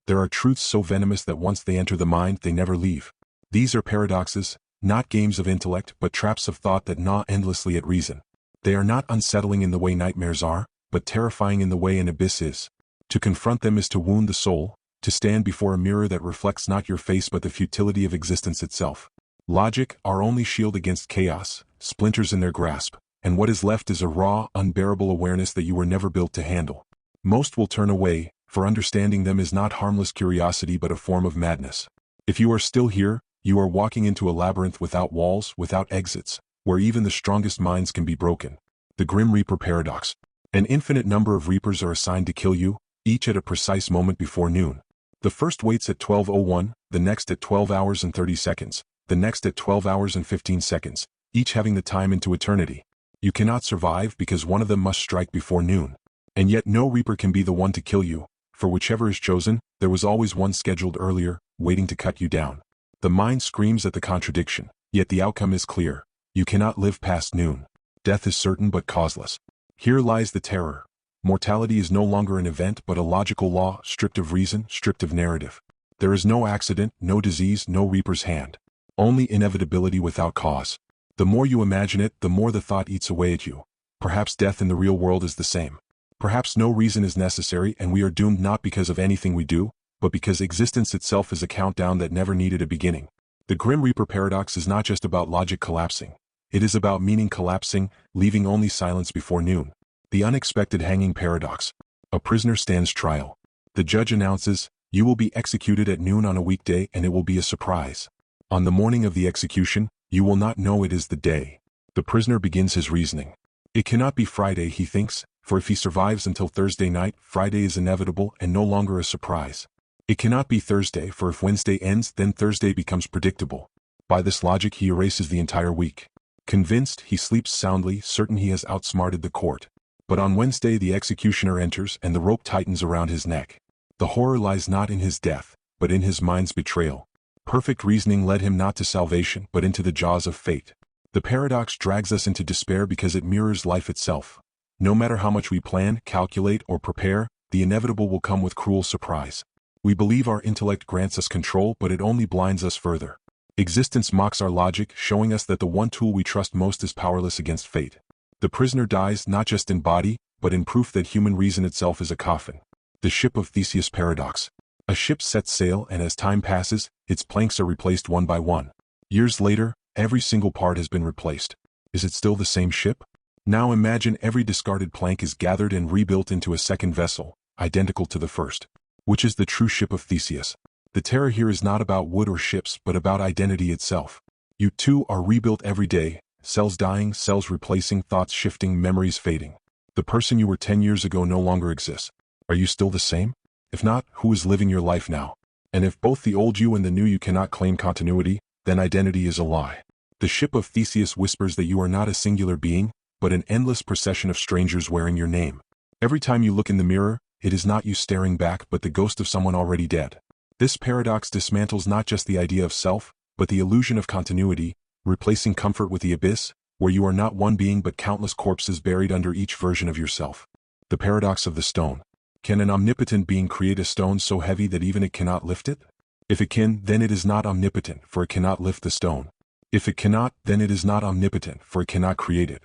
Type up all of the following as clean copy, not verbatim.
There are truths so venomous that once they enter the mind, they never leave. These are paradoxes, not games of intellect but traps of thought that gnaw endlessly at reason. They are not unsettling in the way nightmares are, but terrifying in the way an abyss is. To confront them is to wound the soul, to stand before a mirror that reflects not your face but the futility of existence itself. Logic, our only shield against chaos, splinters in their grasp, and what is left is a raw, unbearable awareness that you were never built to handle. Most will turn away, for understanding them is not harmless curiosity but a form of madness. If you are still here, you are walking into a labyrinth without walls, without exits, where even the strongest minds can be broken. The Grim Reaper Paradox. An infinite number of Reapers are assigned to kill you, each at a precise moment before noon. The first waits at 12:01, the next at 12 hours and 30 seconds, the next at 12 hours and 15 seconds, each having the time into eternity. You cannot survive because one of them must strike before noon. And yet no Reaper can be the one to kill you, for whichever is chosen, there was always one scheduled earlier, waiting to cut you down. The mind screams at the contradiction, yet the outcome is clear. You cannot live past noon. Death is certain but causeless. Here lies the terror. Mortality is no longer an event but a logical law, stripped of reason, stripped of narrative. There is no accident, no disease, no Reaper's hand. Only inevitability without cause. The more you imagine it, the more the thought eats away at you. Perhaps death in the real world is the same. Perhaps no reason is necessary and we are doomed not because of anything we do, but because existence itself is a countdown that never needed a beginning. The Grim Reaper Paradox is not just about logic collapsing. It is about meaning collapsing, leaving only silence before noon. The Unexpected Hanging Paradox. A prisoner stands trial. The judge announces, "You will be executed at noon on a weekday and it will be a surprise." On the morning of the execution, you will not know it is the day. The prisoner begins his reasoning. It cannot be Friday, he thinks, for if he survives until Thursday night, Friday is inevitable and no longer a surprise. It cannot be Thursday, for if Wednesday ends, then Thursday becomes predictable. By this logic he erases the entire week. Convinced, he sleeps soundly, certain he has outsmarted the court. But on Wednesday the executioner enters and the rope tightens around his neck. The horror lies not in his death, but in his mind's betrayal. Perfect reasoning led him not to salvation but into the jaws of fate. The paradox drags us into despair because it mirrors life itself. No matter how much we plan, calculate, or prepare, the inevitable will come with cruel surprise. We believe our intellect grants us control but it only blinds us further. Existence mocks our logic, showing us that the one tool we trust most is powerless against fate. The prisoner dies not just in body, but in proof that human reason itself is a coffin. The Ship of Theseus Paradox. A ship sets sail and as time passes, its planks are replaced one by one. Years later, every single part has been replaced. Is it still the same ship? Now imagine every discarded plank is gathered and rebuilt into a second vessel, identical to the first. Which is the true ship of Theseus? The terror here is not about wood or ships but about identity itself. You too are rebuilt every day, cells dying, cells replacing, thoughts shifting, memories fading. The person you were 10 years ago no longer exists. Are you still the same? If not, who is living your life now? And if both the old you and the new you cannot claim continuity, then identity is a lie. The Ship of Theseus whispers that you are not a singular being, but an endless procession of strangers wearing your name. Every time you look in the mirror, it is not you staring back but the ghost of someone already dead. This paradox dismantles not just the idea of self, but the illusion of continuity, replacing comfort with the abyss, where you are not one being but countless corpses buried under each version of yourself. The Paradox of the Stone. Can an omnipotent being create a stone so heavy that even it cannot lift it? If it can, then it is not omnipotent, for it cannot lift the stone. If it cannot, then it is not omnipotent, for it cannot create it.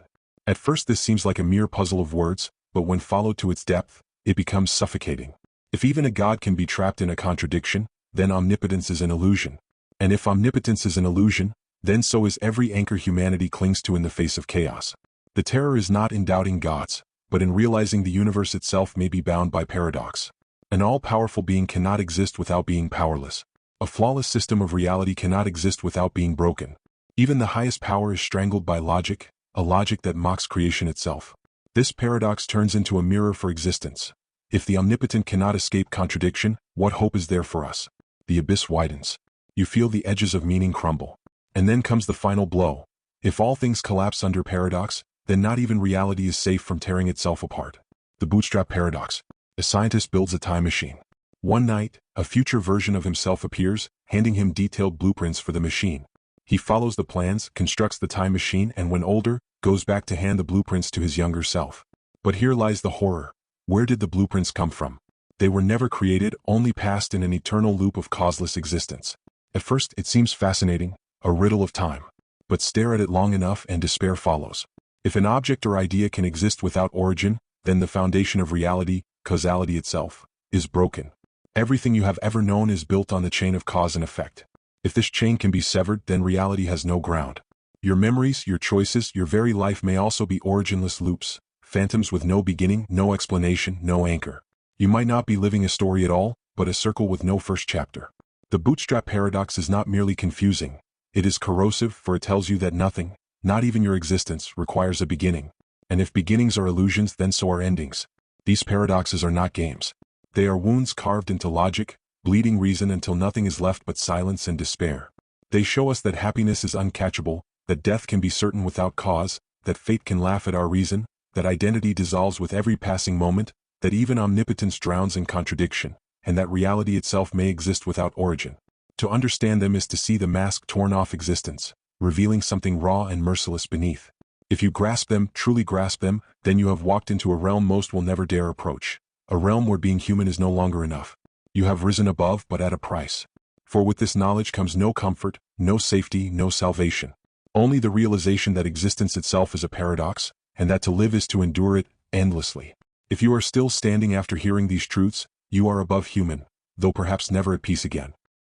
At first this seems like a mere puzzle of words, but when followed to its depth, it becomes suffocating. If even a god can be trapped in a contradiction, then omnipotence is an illusion. And if omnipotence is an illusion, then so is every anchor humanity clings to in the face of chaos. The terror is not in doubting gods, but in realizing the universe itself may be bound by paradox. An all-powerful being cannot exist without being powerless. A flawless system of reality cannot exist without being broken. Even the highest power is strangled by logic, a logic that mocks creation itself. This paradox turns into a mirror for existence. If the omnipotent cannot escape contradiction, what hope is there for us? The abyss widens. You feel the edges of meaning crumble. And then comes the final blow. If all things collapse under paradox, then not even reality is safe from tearing itself apart. The Bootstrap Paradox. A scientist builds a time machine. One night, a future version of himself appears, handing him detailed blueprints for the machine. He follows the plans, constructs the time machine, and when older, goes back to hand the blueprints to his younger self. But here lies the horror. Where did the blueprints come from? They were never created, only passed in an eternal loop of causeless existence. At first it seems fascinating, a riddle of time. But stare at it long enough and despair follows. If an object or idea can exist without origin, then the foundation of reality, causality itself, is broken. Everything you have ever known is built on the chain of cause and effect. If this chain can be severed, then reality has no ground. Your memories, your choices, your very life may also be originless loops, phantoms with no beginning, no explanation, no anchor. You might not be living a story at all, but a circle with no first chapter. The bootstrap paradox is not merely confusing. It is corrosive, for it tells you that nothing, not even your existence, requires a beginning. And if beginnings are illusions, then so are endings. These paradoxes are not games. They are wounds carved into logic, bleeding reason until nothing is left but silence and despair. They show us that happiness is uncatchable, that death can be certain without cause, that fate can laugh at our reason, that identity dissolves with every passing moment, that even omnipotence drowns in contradiction, and that reality itself may exist without origin. To understand them is to see the mask torn off existence, revealing something raw and merciless beneath. If you grasp them, truly grasp them, then you have walked into a realm most will never dare approach. A realm where being human is no longer enough. You have risen above, but at a price. For with this knowledge comes no comfort, no safety, no salvation. Only the realization that existence itself is a paradox, and that to live is to endure it, endlessly. If you are still standing after hearing these truths, you are above human, though perhaps never at peace again.